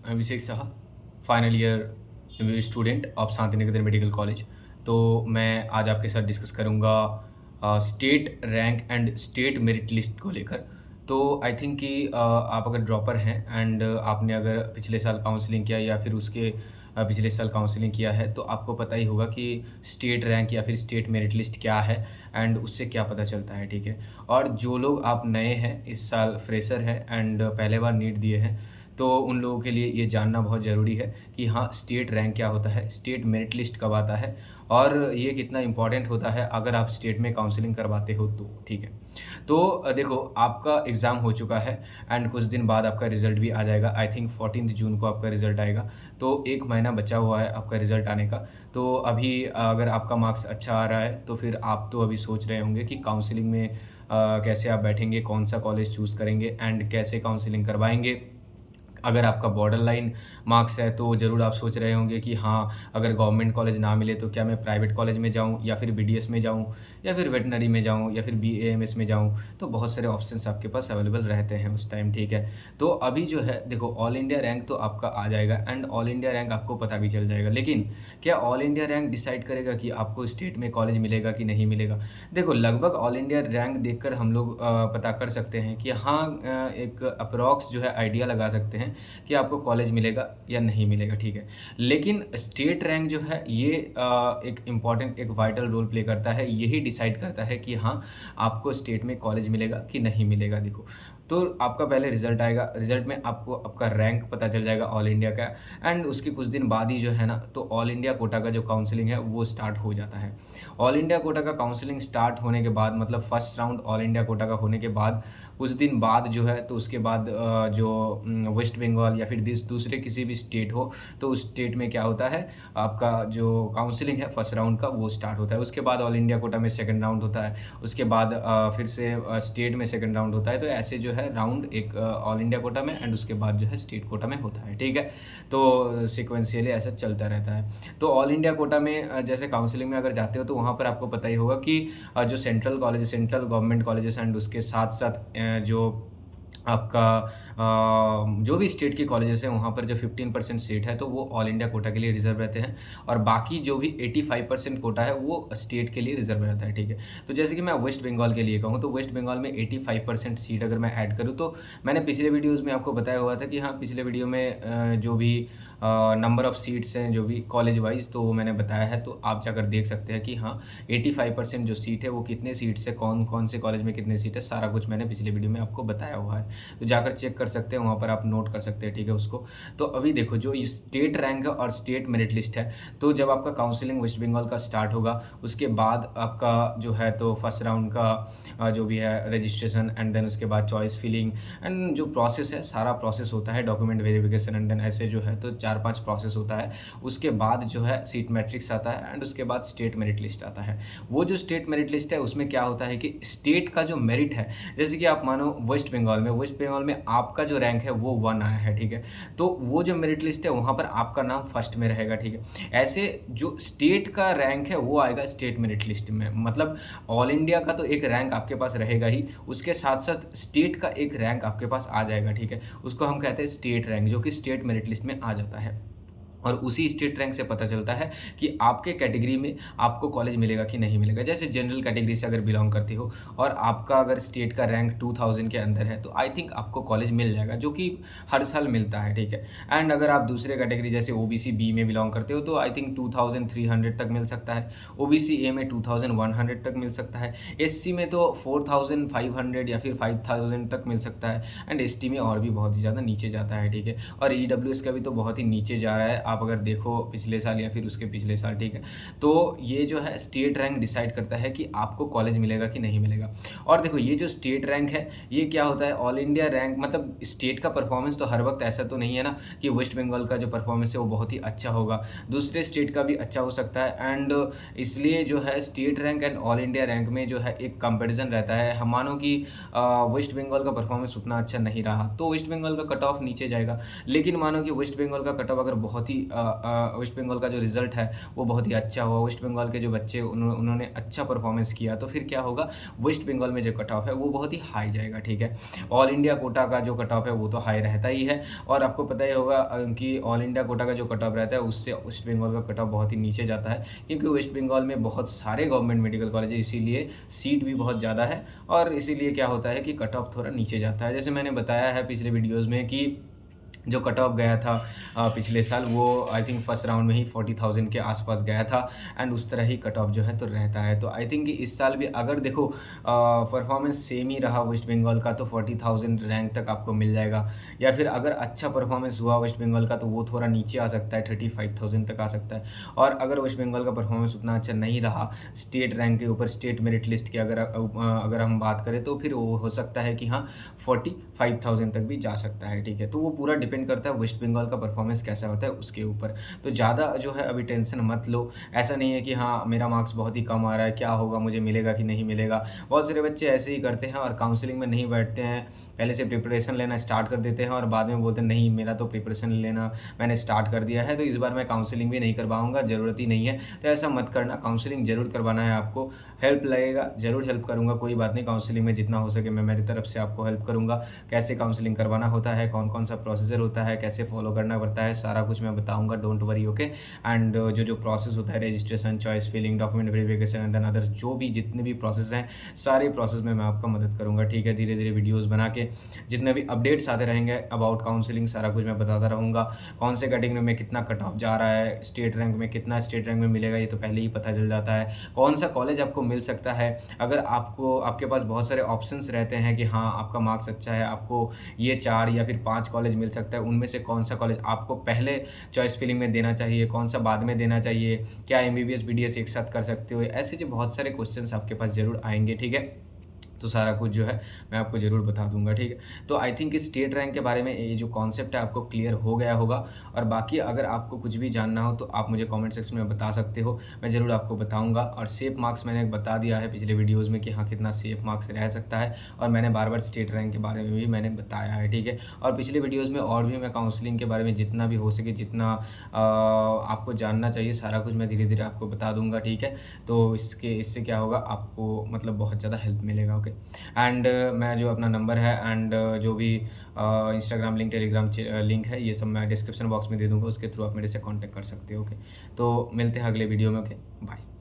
Abhishek Shah, final year student of Shanti Niketan medical college. तो मैं आज आपके साथ डिस्कस करूँगा state rank and state merit list को लेकर। तो आई थिंक कि आप अगर ड्रॉपर हैं एंड आपने अगर पिछले साल काउंसलिंग किया या फिर उसके पिछले साल काउंसलिंग किया है, तो आपको पता ही होगा कि स्टेट रैंक या फिर स्टेट मेरिट लिस्ट क्या है एंड उससे क्या पता चलता है, ठीक है। और जो लोग आप नए हैं, इस साल फ्रेशर हैं एंड पहले बार नीट दिए हैं, तो उन लोगों के लिए ये जानना बहुत ज़रूरी है कि हाँ, स्टेट रैंक क्या होता है, स्टेट मेरिट लिस्ट कब आता है और ये कितना इम्पॉर्टेंट होता है अगर आप स्टेट में काउंसलिंग करवाते हो तो, ठीक है। तो देखो, आपका एग्ज़ाम हो चुका है एंड कुछ दिन बाद आपका रिज़ल्ट भी आ जाएगा। आई थिंक 14 जून को आपका रिज़ल्ट आएगा, तो 1 महीना बचा हुआ है आपका रिज़ल्ट आने का। तो अभी अगर आपका मार्क्स अच्छा आ रहा है, तो फिर आप तो अभी सोच रहे होंगे कि काउंसलिंग में कैसे आप बैठेंगे, कौन-सा कॉलेज चूज़ करेंगे एंड कैसे काउंसलिंग करवाएँगे। अगर आपका बॉर्डर लाइन मार्क्स है, तो ज़रूर आप सोच रहे होंगे कि हाँ, अगर गवर्नमेंट कॉलेज ना मिले तो क्या मैं प्राइवेट कॉलेज में जाऊँ या फिर बीडीएस में जाऊँ या फिर वेटनरी में जाऊँ या फिर बीएएमएस में जाऊँ। तो बहुत सारे ऑप्शंस आपके पास अवेलेबल रहते हैं उस टाइम, ठीक है। तो अभी जो है देखो, ऑल इंडिया रैंक तो आपका आ जाएगा एंड ऑल इंडिया रैंक आपको पता भी चल जाएगा। लेकिन क्या ऑल इंडिया रैंक डिसाइड करेगा कि आपको स्टेट में कॉलेज मिलेगा कि नहीं मिलेगा? देखो, लगभग ऑल इंडिया रैंक देखकर हम लोग पता कर सकते हैं कि हाँ, एक अप्रॉक्स जो है आइडिया लगा सकते हैं कि आपको कॉलेज मिलेगा या नहीं मिलेगा, ठीक है। लेकिन स्टेट रैंक जो है ये एक इम्पॉर्टेंट, एक वाइटल रोल प्ले करता है। यही डिसाइड करता है कि हाँ, आपको स्टेट में कॉलेज मिलेगा कि नहीं मिलेगा। देखो, तो आपका पहले रिज़ल्ट आएगा, रिज़ल्ट में आपको आपका रैंक पता चल जाएगा ऑल इंडिया का एंड उसके कुछ दिन बाद ही जो है ना, तो ऑल इंडिया कोटा का जो काउंसलिंग है वो स्टार्ट हो जाता है। ऑल इंडिया कोटा का काउंसलिंग स्टार्ट होने के बाद, मतलब first round all India quota का होने के बाद कुछ दिन बाद जो है, तो उसके बाद जो वेस्ट बंगाल या फिर दूसरे किसी भी स्टेट हो, तो उस स्टेट में क्या होता है, आपका जो काउंसलिंग है फर्स्ट राउंड का वो स्टार्ट होता है। उसके बाद ऑल इंडिया कोटा में सेकंड राउंड होता है, उसके बाद फिर से स्टेट में सेकंड राउंड होता है। तो ऐसे जो है राउंड एक ऑल इंडिया कोटा में एंड उसके बाद जो है स्टेट कोटा में होता है, ठीक है। तो सिक्वेंशियली ऐसा चलता रहता है। तो ऑल इंडिया कोटा में जैसे काउंसलिंग में अगर जाते हो, तो वहाँ पर आपको पता ही होगा कि जो central college, central government colleges and उसके साथ साथ जो आपका जो भी स्टेट के कॉलेजेस हैं, वहाँ पर जो 15% सीट है, तो वो ऑल इंडिया कोटा के लिए रिजर्व रहते हैं और बाकी जो भी 85% कोटा है वो स्टेट के लिए रिजर्व रहता है, ठीक है। तो जैसे कि मैं वेस्ट बंगाल के लिए कहूँ, तो वेस्ट बंगाल में 85% सीट अगर मैं ऐड करूँ, तो मैंने पिछले वीडियोज़ में आपको बताया हुआ था कि हाँ, पिछले वीडियो में जो भी नंबर ऑफ़ सीट्स हैं, जो भी कॉलेज वाइज, तो वो मैंने बताया है। तो आप जाकर देख सकते हैं कि हाँ, 85% जो सीट है वो कितने सीट से, कौन कौन से कॉलेज में कितने सीट है, सारा कुछ मैंने पिछले वीडियो में आपको बताया हुआ है। तो जाकर चेक कर सकते हैं, वहाँ पर आप नोट कर सकते हैं, ठीक है उसको। तो अभी देखो, जो स्टेट रैंक है और स्टेट मेरिट लिस्ट है, तो जब आपका काउंसलिंग वेस्ट बंगाल का स्टार्ट होगा, उसके बाद आपका जो है तो फर्स्ट राउंड का जो भी है रजिस्ट्रेशन एंड देन उसके बाद चॉइस फिलिंग एंड जो प्रोसेस है, सारा प्रोसेस होता है, डॉक्यूमेंट वेरिफिकेशन एंड देन ऐसे जो है तो 4-5 प्रोसेस होता है। उसके बाद जो है सीट मैट्रिक्स आता है एंड उसके बाद स्टेट मेरिट लिस्ट आता है। वो जो स्टेट मेरिट लिस्ट है, उसमें क्या होता है कि स्टेट का जो मेरिट है, जैसे कि आप मानो वेस्ट बंगाल में आपका जो रैंक है वो 1 आया है, ठीक है। तो वो जो मेरिट लिस्ट है, वहाँ पर आपका नाम फर्स्ट में रहेगा, ठीक है। ऐसे जो स्टेट का रैंक है वो आएगा स्टेट मेरिट लिस्ट में। मतलब ऑल इंडिया का तो एक रैंक आपके पास रहेगा ही, उसके साथ साथ स्टेट का एक रैंक आपके पास आ जाएगा, ठीक है। उसको हम कहते हैं स्टेट रैंक, जो कि स्टेट मेरिट लिस्ट में आ जाता है। और उसी स्टेट रैंक से पता चलता है कि आपके कैटेगरी में आपको कॉलेज मिलेगा कि नहीं मिलेगा। जैसे जनरल कैटेगरी से अगर बिलोंग करते हो और आपका अगर स्टेट का रैंक 2000 के अंदर है, तो आई थिंक आपको कॉलेज मिल जाएगा, जो कि हर साल मिलता है, ठीक है। एंड अगर आप दूसरे कैटेगरी जैसे ओबीसी बी में बिलोंग करते हो, तो आई थिंक 2300 तक मिल सकता है। ओबीसी ए में 2100 तक मिल सकता है। एससी में तो 4500 या फिर 5000 तक मिल सकता है एंड एसटी में और भी बहुत ही ज़्यादा नीचे जाता है, ठीक है। और ईडब्ल्यूएस का भी तो बहुत ही नीचे जा रहा है, आप अगर देखो पिछले साल या फिर उसके पिछले साल, ठीक है। तो ये जो है स्टेट रैंक डिसाइड करता है कि आपको कॉलेज मिलेगा कि नहीं मिलेगा। और देखो, ये जो स्टेट रैंक है, ये क्या होता है, ऑल इंडिया रैंक, मतलब स्टेट का परफॉर्मेंस तो हर वक्त ऐसा तो नहीं है ना कि वेस्ट बंगाल का जो परफॉर्मेंस है वो बहुत ही अच्छा होगा, दूसरे स्टेट का भी अच्छा हो सकता है। एंड इसलिए जो है state rank and all India rank में जो है एक कंपेरिजन रहता है। हम मानो कि वेस्ट बंगाल का परफॉर्मेंस उतना अच्छा नहीं रहा, तो वेस्ट बंगाल का कट ऑफ नीचे जाएगा। लेकिन मानो कि वेस्ट बंगाल का कट ऑफ अगर बहुत ही वेस्ट बंगाल का जो रिज़ल्ट है वो बहुत ही अच्छा हुआ। वेस्ट बंगाल के जो बच्चे उन्होंने अच्छा परफॉर्मेंस किया, तो फिर क्या होगा, वेस्ट बंगाल में जो कट ऑफ है वो बहुत ही हाई जाएगा, ठीक है। ऑल इंडिया कोटा का जो कट ऑफ है वो तो हाई रहता ही है, और आपको पता ही होगा कि ऑल इंडिया कोटा का जो कट ऑफ रहता है उससे वेस्ट बंगाल का कट ऑफ बहुत ही नीचे जाता है, क्योंकि वेस्ट बंगाल में बहुत सारे गवर्नमेंट मेडिकल कॉलेज है, इसीलिए सीट भी बहुत ज़्यादा है, और इसीलिए क्या होता है कि कट ऑफ थोड़ा नीचे जाता है। जैसे मैंने बताया है पिछले वीडियोज़ में कि जो कट ऑफ गया था पिछले साल, वो आई थिंक फर्स्ट राउंड में ही 40,000 के आसपास गया था, एंड उस तरह ही कट ऑफ जो है तो रहता है। तो आई थिंक कि इस साल भी अगर देखो परफॉर्मेंस सेम ही रहा वेस्ट बंगाल का, तो 40,000 रैंक तक आपको मिल जाएगा, या फिर अगर अच्छा परफॉर्मेंस हुआ वेस्ट बंगाल का तो वो थोड़ा नीचे आ सकता है, 35,000 तक आ सकता है। और अगर वेस्ट बंगाल का परफॉर्मेंस उतना अच्छा नहीं रहा स्टेट रैंक के ऊपर, स्टेट मेरिट लिस्ट की अगर हम बात करें, तो फिर वो हो सकता है कि हाँ 45,000 तक भी जा सकता है, ठीक है। तो वो पूरा डिपेंड करता है वेस्ट बंगाल का परफॉर्मेंस कैसा होता है उसके ऊपर। तो ज़्यादा जो है अभी टेंशन मत लो, ऐसा नहीं है कि हाँ मेरा मार्क्स बहुत ही कम आ रहा है, क्या होगा, मुझे मिलेगा कि नहीं मिलेगा। बहुत सारे बच्चे ऐसे ही करते हैं और काउंसलिंग में नहीं बैठते हैं, पहले से प्रिपरेशन लेना स्टार्ट कर देते हैं और बाद में बोलते हैं नहीं मेरा तो प्रिपरेशन लेना मैंने स्टार्ट कर दिया है, तो इस बार मैं काउंसलिंग भी नहीं करवाऊँगा, ज़रूरत ही नहीं है। तो ऐसा मत करना, काउंसलिंग ज़रूर करवाना है आपको, हेल्प लगेगा, ज़रूर हेल्प करूँगा, कोई बात नहीं। काउंसलिंग में जितना हो सके मैं मेरी तरफ से आपको हेल्प करूँगा। कैसे काउंसलिंग करवाना होता है, कौन कौन सा प्रोसीजर होता है, कैसे फॉलो करना पड़ता है, सारा कुछ मैं बताऊँगा, डोंट वरी, ओके। एंड जो प्रोसेस होता है, registration, choice filling, document verification and then others, जो भी जितने भी प्रोसेस हैं, सारे प्रोसेस में मैं आपका मदद करूँगा, ठीक है। धीरे धीरे वीडियोज़ बना के जितने भी अपडेट्स आते रहेंगे अबाउट काउंसलिंग, सारा कुछ मैं बताता रहूँगा। कौन से कैटेगरी में कितना कट ऑफ जा रहा है, स्टेट रैंक में कितना स्टेट रैंक में मिलेगा ये तो पहले ही पता चल जाता है। कौन सा कॉलेज आपको मिल सकता है, अगर आपके पास बहुत सारे ऑप्शंस रहते हैं कि हाँ आपका मार्क्स अच्छा है, आपको ये 4 या फिर 5 कॉलेज मिल सकता है, उनमें से कौन सा कॉलेज आपको पहले चॉइस फिलिंग में देना चाहिए, कौन सा बाद में देना चाहिए, क्या एमबीबीएस बीडीएस एक साथ कर सकते हो, ऐसे जो बहुत सारे क्वेश्चंस आपके पास ज़रूर आएंगे, ठीक है। तो सारा कुछ जो है मैं आपको ज़रूर बता दूंगा, ठीक है। तो आई थिंक स्टेट रैंक के बारे में ये जो कॉन्सेप्ट है आपको क्लियर हो गया होगा, और बाकी अगर आपको कुछ भी जानना हो तो आप मुझे कमेंट सेक्शन में बता सकते हो, मैं ज़रूर आपको बताऊंगा। और सेफ मार्क्स मैंने बता दिया है पिछले वीडियोज़ में कि हाँ कितना सेफ मार्क्स रह सकता है, और मैंने बार बार स्टेट रैंक के बारे में भी मैंने बताया है, ठीक है। और पिछले वीडियोज़ में और भी मैं काउंसलिंग के बारे में जितना भी हो सके, जितना आपको जानना चाहिए, सारा कुछ मैं धीरे धीरे आपको बता दूंगा, ठीक है। तो इससे क्या होगा, आपको मतलब बहुत ज़्यादा हेल्प मिलेगा, ओके। एंड मैं जो अपना नंबर है एंड जो भी इंस्टाग्राम लिंक, टेलीग्राम लिंक है, ये सब मैं डिस्क्रिप्शन बॉक्स में दे दूँगा, उसके थ्रू आप मेरे से कांटेक्ट कर सकते हो, ओके। तो मिलते हैं अगले वीडियो में, ओके, बाय।